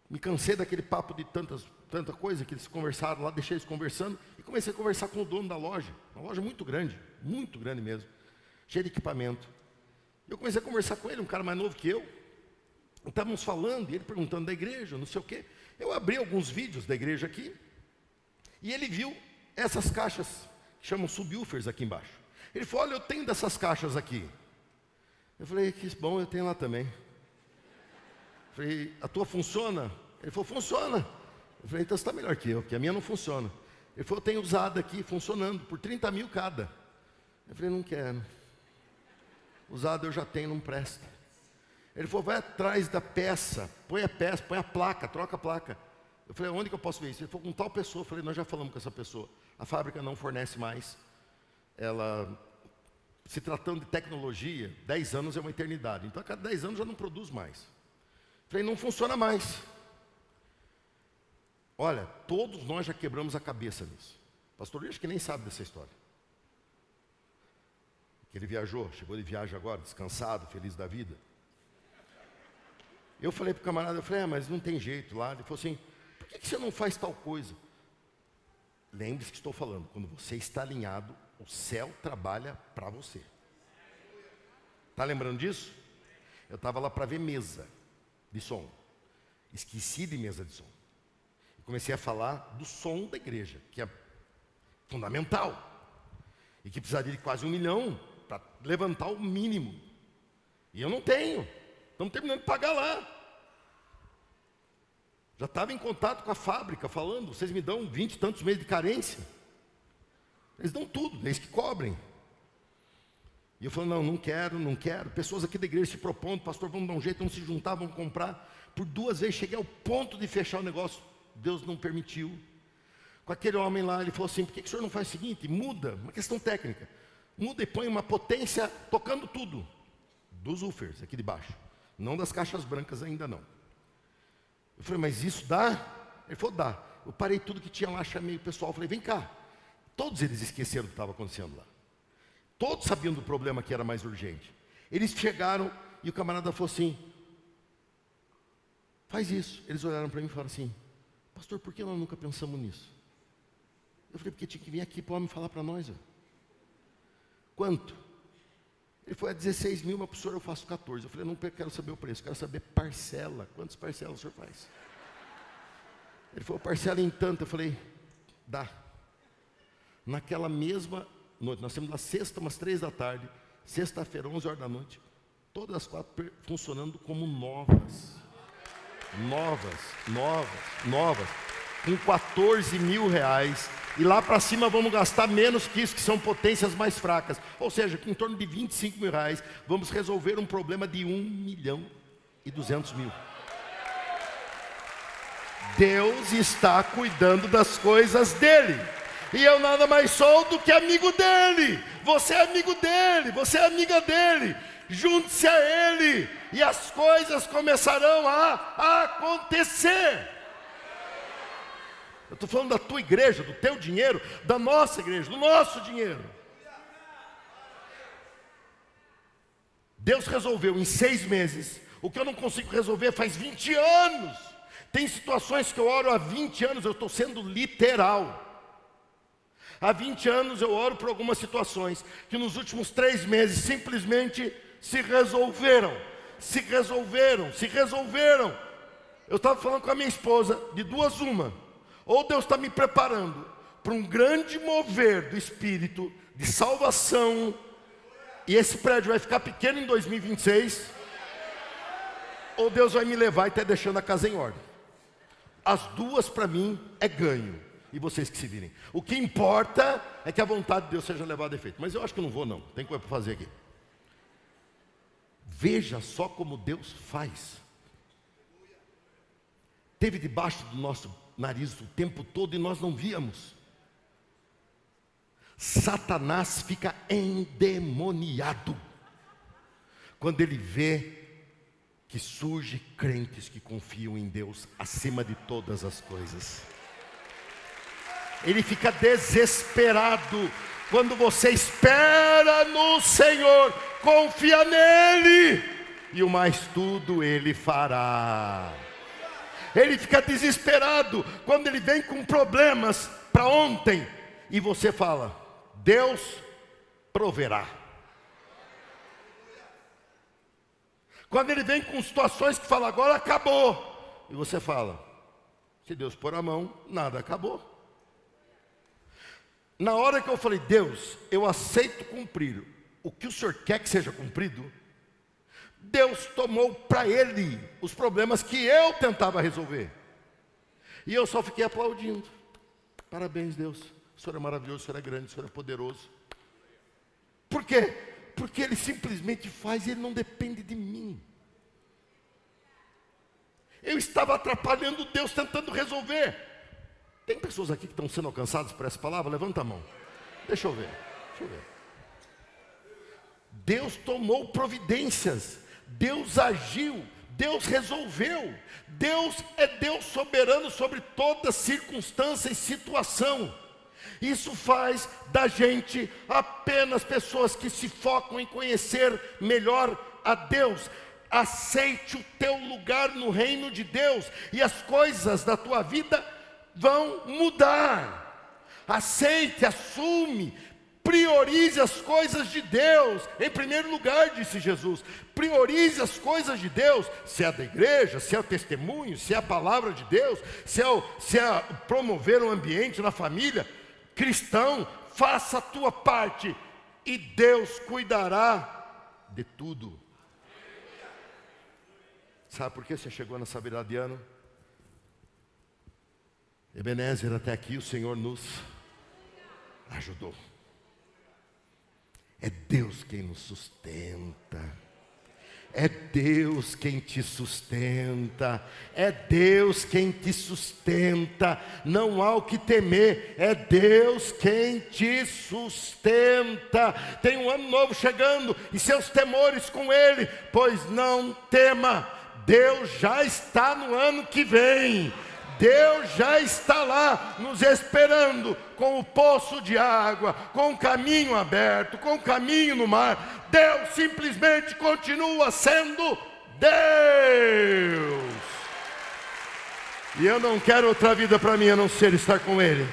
me cansei daquele papo de tanta coisa que eles conversaram lá, deixei eles conversando e comecei a conversar com o dono da loja. Uma loja muito grande mesmo, cheia de equipamento. Eu comecei a conversar com ele, um cara mais novo que eu. Estávamos falando, e ele perguntando da igreja, não sei o quê. Eu abri alguns vídeos da igreja aqui, e ele viu essas caixas, que chamam subwoofers aqui embaixo. Ele falou, olha, eu tenho dessas caixas aqui. Eu falei, que bom, eu tenho lá também. Eu falei, a tua funciona? Ele falou, funciona. Eu falei, então você está melhor que eu, porque a minha não funciona. Ele falou, eu tenho usado aqui, funcionando, por 30 mil cada. Eu falei, não quero. Usado eu já tenho, não presta. Ele falou, vai atrás da peça, põe a placa, troca a placa. Eu falei, onde que eu posso ver isso? Ele falou, com tal pessoa. Eu falei, nós já falamos com essa pessoa. A fábrica não fornece mais. Ela, se tratando de tecnologia, 10 anos é uma eternidade. Então a cada 10 anos já não produz mais. Eu falei, não funciona mais. Olha, todos nós já quebramos a cabeça nisso. O pastor Luiz acho que nem sabe dessa história. Que ele viajou, chegou de viagem agora, descansado, feliz da vida. Eu falei para o camarada, eu falei, mas não tem jeito lá. Ele falou assim, por que você não faz tal coisa? Lembre-se que estou falando, quando você está alinhado, o céu trabalha para você. Está lembrando disso? Eu estava lá para ver mesa de som. Esqueci de mesa de som. E comecei a falar do som da igreja, que é fundamental. E que precisaria de quase 1 milhão para levantar o mínimo. E eu não tenho. Estamos terminando de pagar lá. Já estava em contato com a fábrica, falando, vocês me dão 20 e tantos meses de carência. Eles dão tudo, eles que cobrem. E eu falei, não quero. Pessoas aqui da igreja se propondo, pastor, vamos dar um jeito, vamos se juntar, vamos comprar. Por 2 vezes cheguei ao ponto de fechar o negócio, Deus não permitiu. Com aquele homem lá, ele falou assim, por que o senhor não faz o seguinte? Muda, uma questão técnica. Muda e põe uma potência tocando tudo. Dos woofers aqui de baixo. Não das caixas brancas ainda não. Eu falei, mas isso dá? Ele falou, dá. Eu parei tudo que tinha lá, chamei o pessoal, falei, vem cá. Todos eles esqueceram o que estava acontecendo lá. Todos sabiam do problema que era mais urgente. Eles chegaram e o camarada falou assim, faz isso. Eles olharam para mim e falaram assim, Pastor, por que nós nunca pensamos nisso? Eu falei, porque tinha que vir aqui para o homem falar para nós. Ó. Quanto? Ele foi a 16 mil, mas para o senhor eu faço 14. Eu falei, não quero saber o preço, quero saber parcela. Quantas parcelas o senhor faz? Ele falou, parcela em tanto. Eu falei, dá. Naquela mesma noite, nós temos lá sexta, umas 3 da tarde, sexta-feira, 11 horas da noite, todas as 4 funcionando como novas. Novas. Com 14 mil reais. E lá para cima vamos gastar menos que isso, que são potências mais fracas. Ou seja, em torno de 25 mil reais, vamos resolver um problema de 1.200.000. Deus está cuidando das coisas dele. E eu nada mais sou do que amigo dele. Você é amigo dele, você é amiga dele. Junte-se a ele e as coisas começarão a acontecer. Eu estou falando da tua igreja, do teu dinheiro, da nossa igreja, do nosso dinheiro. Deus resolveu em 6 meses o que eu não consigo resolver faz 20 anos. Tem situações que eu oro há 20 anos, eu estou sendo literal. Há 20 anos eu oro por algumas situações que nos últimos 3 meses simplesmente se resolveram. Eu estava falando com a minha esposa, de duas uma. Ou Deus está me preparando para um grande mover do Espírito, de salvação, e esse prédio vai ficar pequeno em 2026, ou Deus vai me levar e está deixando a casa em ordem. As duas para mim é ganho. E vocês que se virem. O que importa é que a vontade de Deus seja levada a efeito. Mas eu acho que não vou não, tem coisa para fazer aqui. Veja só como Deus faz. Teve debaixo do nosso nariz o tempo todo e nós não víamos. Satanás fica endemoniado quando ele vê que surge crentes que confiam em Deus acima de todas as coisas. Ele fica desesperado quando você espera no Senhor, confia nele, e o mais tudo ele fará. Ele fica desesperado quando ele vem com problemas para ontem, e você fala, Deus proverá. Quando ele vem com situações que fala, agora acabou, e você fala, se Deus pôr a mão, nada acabou. Na hora que eu falei, Deus, eu aceito cumprir o que o Senhor quer que seja cumprido, Deus tomou para ele os problemas que eu tentava resolver. E eu só fiquei aplaudindo. Parabéns, Deus. O Senhor é maravilhoso, o Senhor é grande, o Senhor é poderoso. Por quê? Porque Ele simplesmente faz e Ele não depende de mim. Eu estava atrapalhando Deus tentando resolver. Tem pessoas aqui que estão sendo alcançadas por essa palavra? Levanta a mão. Deixa eu ver. Deus tomou providências. Deus agiu. Deus resolveu. Deus é Deus soberano sobre toda circunstância e situação. Isso faz da gente apenas pessoas que se focam em conhecer melhor a Deus. Aceite o teu lugar no reino de Deus e as coisas da tua vida vão mudar. Aceite, assume, priorize as coisas de Deus. Em primeiro lugar, disse Jesus, priorize as coisas de Deus. Se é da igreja, se é o testemunho, se é a palavra de Deus, se é promover um ambiente na família. Cristão, faça a tua parte e Deus cuidará de tudo. Sabe por que você chegou nessa virada de ano? Ebenezer, até aqui o Senhor nos ajudou. É Deus quem nos sustenta. É Deus quem te sustenta. É Deus quem te sustenta. Não há o que temer. É Deus quem te sustenta. Tem um ano novo chegando e seus temores com Ele. Pois não tema. Deus já está no ano que vem. Deus já está lá nos esperando com o poço de água, com o caminho aberto, com o caminho no mar. Deus simplesmente continua sendo Deus. E eu não quero outra vida para mim a não ser estar com Ele.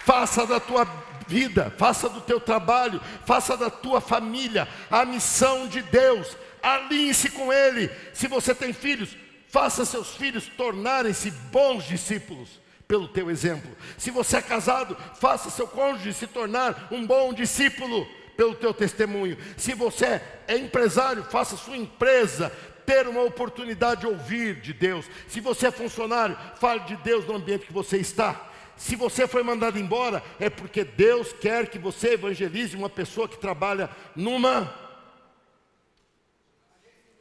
Faça da tua vida, faça do teu trabalho, faça da tua família a missão de Deus. Alinhe-se com Ele. Se você tem filhos, faça seus filhos tornarem-se bons discípulos pelo teu exemplo. Se você é casado, faça seu cônjuge se tornar um bom discípulo pelo teu testemunho. Se você é empresário, faça sua empresa ter uma oportunidade de ouvir de Deus. Se você é funcionário, fale de Deus no ambiente que você está. Se você foi mandado embora, é porque Deus quer que você evangelize uma pessoa que trabalha numa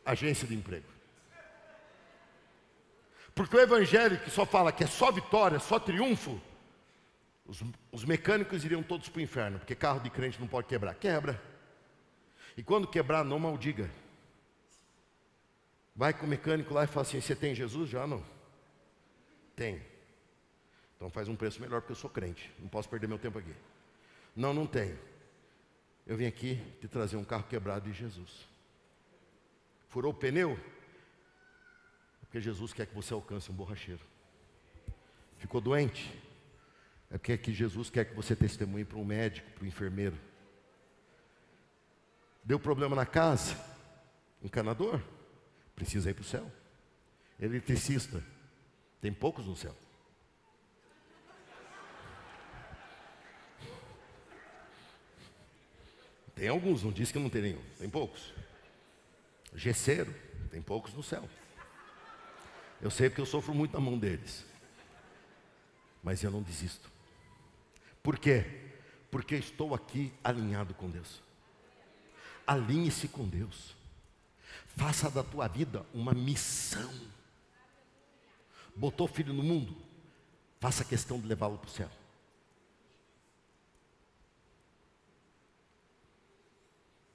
agência de emprego. Porque o evangelho que só fala que é só vitória, só triunfo, os mecânicos iriam todos para o inferno, porque carro de crente não pode quebrar. Quebra. E quando quebrar, não maldiga. Vai com o mecânico lá e fala assim: você tem Jesus? Já não. Tem. Então faz um preço melhor porque eu sou crente. Não posso perder meu tempo aqui. Não, não tenho. Eu vim aqui te trazer um carro quebrado de Jesus. Furou o pneu? Porque Jesus quer que você alcance um borracheiro. Ficou doente? É porque Jesus quer que você testemunhe para um médico, para um enfermeiro. Deu problema na casa? Encanador? Precisa ir para o céu. Eletricista? Tem poucos no céu. Tem alguns, não disse que não tem nenhum. Tem poucos. Gesseiro? Tem poucos no céu. Eu sei porque eu sofro muito na mão deles. Mas eu não desisto. Por quê? Porque estou aqui alinhado com Deus. Alinhe-se com Deus. Faça da tua vida uma missão. Botou filho no mundo? Faça questão de levá-lo para o céu.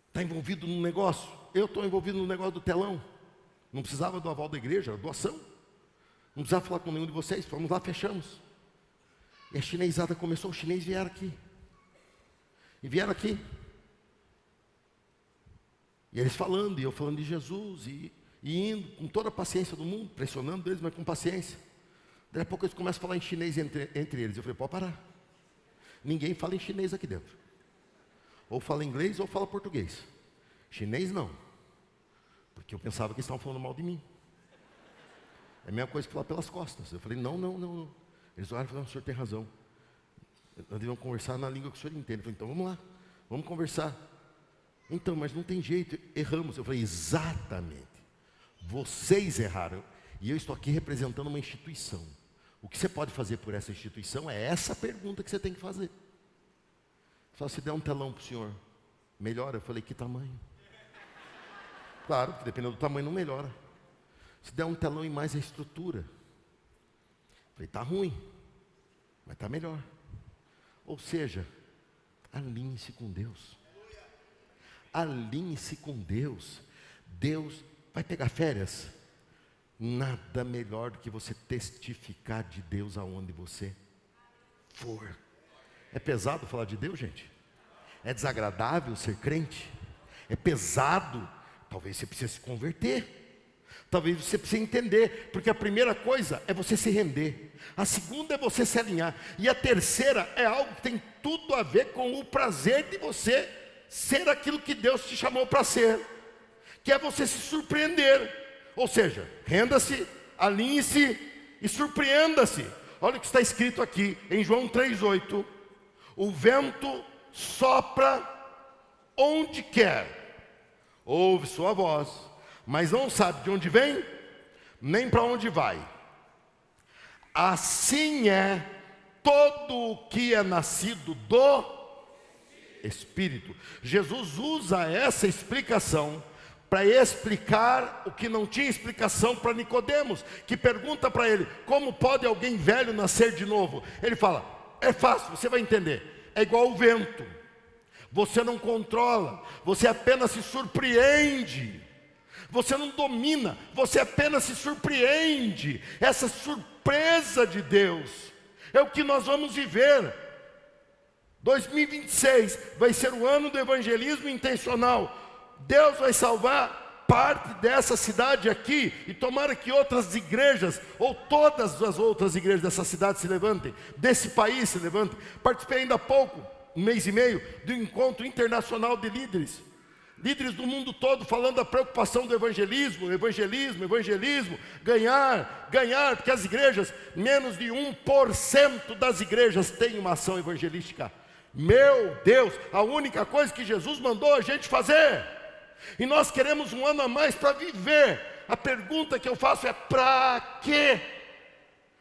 Está envolvido num negócio? Eu estou envolvido no negócio do telão. Não precisava do aval da igreja, era doação. Não precisava falar com nenhum de vocês. Vamos lá, fechamos. E a chinesada começou, os chineses vieram aqui. E vieram aqui. E eles falando, e eu falando de Jesus, e indo com toda a paciência do mundo, pressionando eles, mas com paciência. Daí a pouco eles começam a falar em chinês entre eles. Eu falei: pode parar. Ninguém fala em chinês aqui dentro. Ou fala inglês ou fala português. Chinês não. Porque eu pensava que eles estavam falando mal de mim. É a mesma coisa que falar pelas costas. Eu falei: não. Eles olharam e falaram: o senhor tem razão. Nós devemos conversar na língua que o senhor entende. Eu falei: então vamos lá, vamos conversar. Então, mas não tem jeito, erramos. Eu falei: exatamente. Vocês erraram. E eu estou aqui representando uma instituição. O que você pode fazer por essa instituição é essa pergunta que você tem que fazer. Só se der um telão para o senhor, melhora? Eu falei: que tamanho? Claro, que dependendo do tamanho não melhora. Se der um telão e mais a estrutura. Eu falei: está ruim, mas está melhor. Ou seja, alinhe-se com Deus. Alinhe-se com Deus. Deus vai pegar férias. Nada melhor do que você testificar de Deus aonde você for. É pesado falar de Deus, gente? É desagradável ser crente? É pesado? Talvez você precise se converter. Talvez você precise entender. Porque a primeira coisa é você se render. A segunda é você se alinhar. E a terceira é algo que tem tudo a ver com o prazer de você ser aquilo que Deus te chamou para ser. Que é você se surpreender. Ou seja, renda-se, alinhe-se e surpreenda-se. Olha o que está escrito aqui em João 3,8. O vento sopra onde quer, ouve sua voz, mas não sabe de onde vem, nem para onde vai. Assim é todo o que é nascido do Espírito. Jesus usa essa explicação para explicar o que não tinha explicação para Nicodemos, que pergunta para ele: como pode alguém velho nascer de novo? Ele fala: é fácil, você vai entender. É igual o vento. Você não controla, você apenas se surpreende. Você não domina, você apenas se surpreende. Essa surpresa de Deus é o que nós vamos viver. 2026 vai ser o ano do evangelismo intencional. Deus vai salvar parte dessa cidade aqui, e tomara que outras igrejas, ou todas as outras igrejas dessa cidade se levantem, desse país se levantem. Participei ainda há pouco, um mês e meio, do encontro internacional de líderes do mundo todo, falando da preocupação do evangelismo, ganhar, porque as igrejas, menos de 1% das igrejas têm uma ação evangelística. Meu Deus, a única coisa que Jesus mandou a gente fazer, e nós queremos um ano a mais para viver. A pergunta que eu faço é: para quê?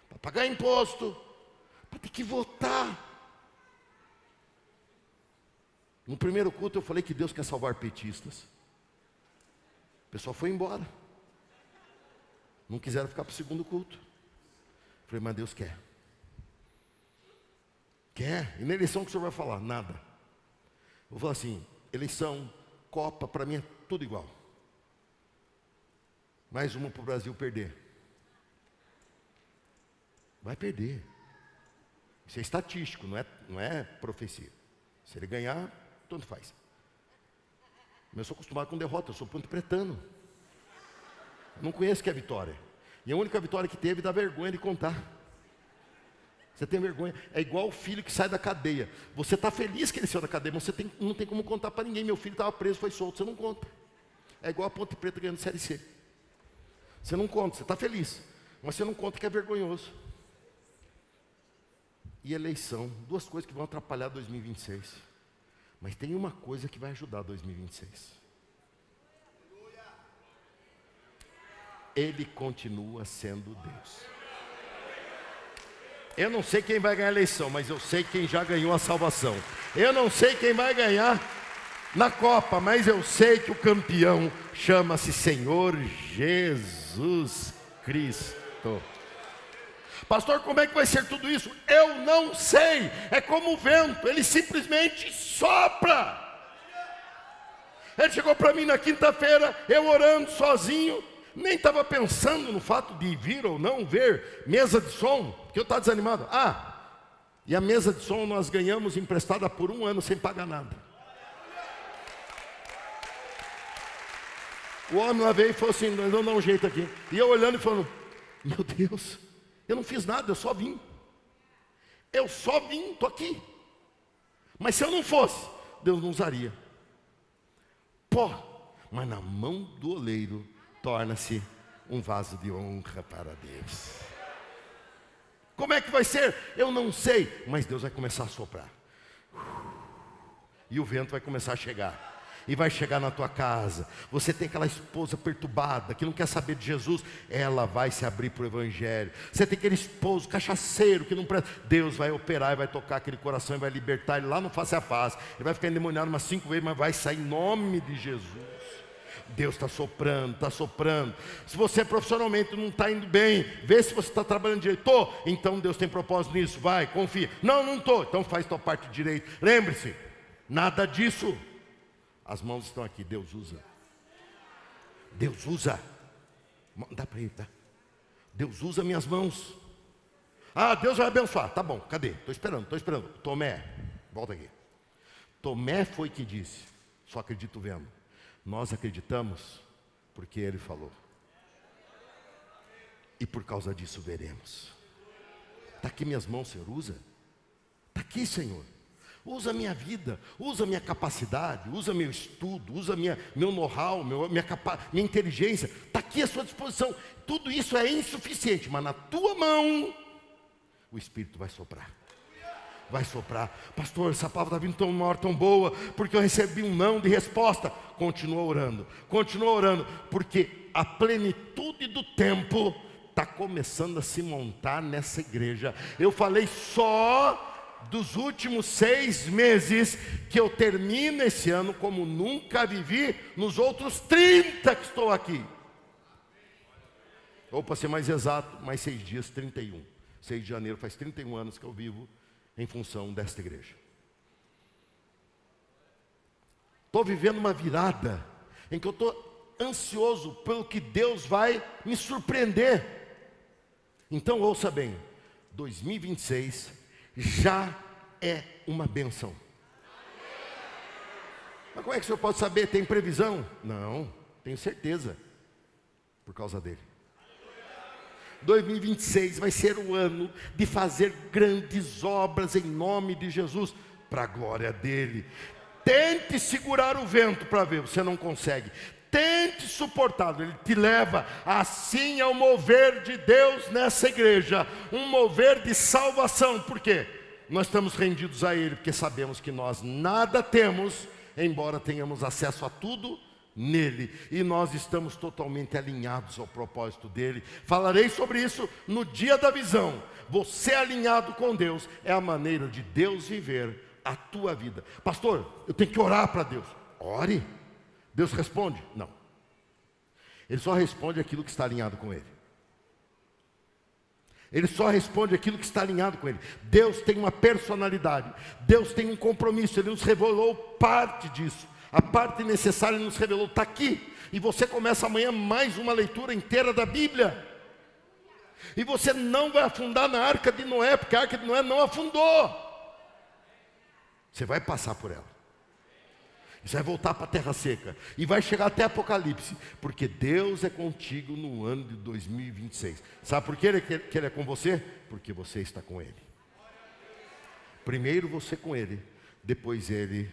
Para pagar imposto, para ter que votar. No primeiro culto eu falei que Deus quer salvar petistas. O pessoal foi embora. Não quiseram ficar para o segundo culto. Falei, mas Deus quer. Quer? E na eleição que o senhor vai falar? Nada. Vou falar assim: eleição, Copa, para mim é tudo igual. Mais uma para o Brasil perder. Vai perder. Isso é estatístico, não é profecia. Se ele ganhar, tanto faz. Mas eu sou acostumado com derrota, eu sou ponte-pretano. Não conheço o que é vitória. E a única vitória que teve dá vergonha de contar. Você tem vergonha? É igual o filho que sai da cadeia. Você está feliz que ele saiu da cadeia, mas você não tem como contar para ninguém. Meu filho estava preso, foi solto, você não conta. É igual a Ponte Preta ganhando Série C. Você não conta, você está feliz, mas você não conta, que é vergonhoso. E eleição, duas coisas que vão atrapalhar 2026. Mas tem uma coisa que vai ajudar 2026. Ele continua sendo Deus. Eu não sei quem vai ganhar a eleição, mas eu sei quem já ganhou a salvação. Eu não sei quem vai ganhar na Copa, mas eu sei que o campeão chama-se Senhor Jesus Cristo. Pastor, como é que vai ser tudo isso? Eu não sei. É como o vento, ele simplesmente sopra. Ele chegou para mim na quinta-feira, eu orando sozinho, nem estava pensando no fato de vir ou não ver mesa de som, porque eu estava desanimado. E a mesa de som nós ganhamos emprestada por 1 ano sem pagar nada. O homem lá veio e falou assim: nós vamos dar um jeito aqui. E eu olhando e falando: meu Deus, eu não fiz nada, eu só vim. Estou aqui. Mas se eu não fosse, Deus não usaria. Mas na mão do oleiro torna-se um vaso de honra para Deus. Como é que vai ser? Eu não sei, mas Deus vai começar a soprar. E o vento vai começar a chegar. E vai chegar na tua casa. Você tem aquela esposa perturbada, que não quer saber de Jesus, ela vai se abrir para o Evangelho. Você tem aquele esposo cachaceiro, que não presta. Deus vai operar e vai tocar aquele coração e vai libertar ele lá no face a face. Ele vai ficar endemoniado umas 5 vezes, mas vai sair em nome de Jesus. Deus está soprando, está soprando. Se você profissionalmente não está indo bem, vê se você está trabalhando direito. Então Deus tem propósito nisso, vai, confia. Não estou, então faz tua parte direito. Lembre-se, nada disso. As mãos estão aqui, Deus usa. Deus usa. Dá para ele, tá? Deus usa minhas mãos. Deus vai abençoar. Tá bom, cadê? Estou esperando. Tomé, volta aqui. Tomé foi que disse: só acredito vendo. Nós acreditamos porque ele falou. E por causa disso veremos. Está aqui minhas mãos, Senhor, usa. Está aqui, Senhor. Usa a minha vida, usa a minha capacidade, usa meu estudo, usa meu know-how, minha inteligência. Está aqui à sua disposição. Tudo isso é insuficiente, mas na tua mão o Espírito vai soprar. Vai soprar. Pastor, essa palavra está vindo tão uma hora tão boa, porque eu recebi um não de resposta. Continua orando, porque a plenitude do tempo está começando a se montar nessa igreja. Eu falei só dos últimos 6 meses, que eu termino esse ano como nunca vivi nos outros 30 que estou aqui. Ou para ser mais exato, mais 6 dias, 31. 6 de janeiro, faz 31 anos que eu vivo em função desta igreja. Estou vivendo uma virada em que eu estou ansioso pelo que Deus vai me surpreender. Então ouça bem, 2026 já é uma bênção. Mas como é que o senhor pode saber? Tem previsão? Não. tenho certeza, por causa dele. 2026 vai ser o ano de fazer grandes obras em nome de Jesus, para a glória dele. Tente segurar o vento para ver, você não consegue. Tente suportá-lo, ele te leva assim ao mover de Deus nessa igreja, um mover de salvação. Por quê? Nós estamos rendidos a ele, porque sabemos que nós nada temos, embora tenhamos acesso a tudo nele, e nós estamos totalmente alinhados ao propósito dele. Falarei sobre isso no dia da visão. Você alinhado com Deus é a maneira de Deus viver a tua vida. Pastor, eu tenho que orar para Deus. Ore. Deus responde? Não. Ele só responde aquilo que está alinhado com ele. Ele só responde aquilo que está alinhado com ele. Deus tem uma personalidade, Deus tem um compromisso, ele nos revelou parte disso. A parte necessária ele nos revelou, está aqui. E você começa amanhã mais uma leitura inteira da Bíblia. E você não vai afundar na Arca de Noé, porque a Arca de Noé não afundou. Você vai passar por ela. Você vai voltar para a terra seca. E vai chegar até Apocalipse. Porque Deus é contigo no ano de 2026. Sabe por que ele é com você? Porque você está com Ele. Primeiro você com Ele, depois Ele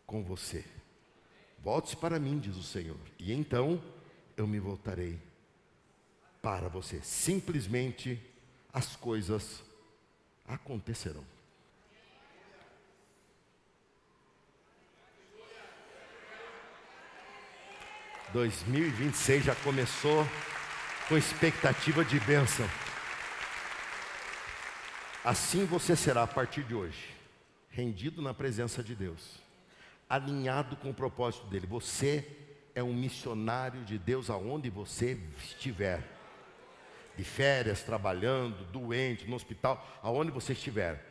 com você. Volte-se para mim, diz o Senhor, e então eu me voltarei para você. Simplesmente as coisas acontecerão. « 2026 já começou com expectativa de bênção. Assim você será a partir de hoje, rendido na presença de Deus, alinhado com o propósito dele. Você é um missionário de Deus aonde você estiver. De férias, trabalhando, doente, no hospital, aonde você estiver.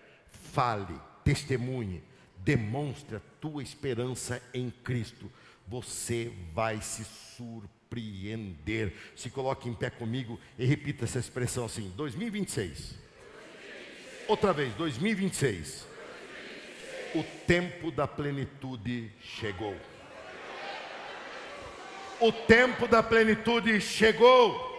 Fale, testemunhe, demonstre a tua esperança em Cristo. Você vai se surpreender. Se coloque em pé comigo e repita essa expressão assim: 2026. Outra vez, 2026. O tempo da plenitude chegou. O tempo da plenitude chegou.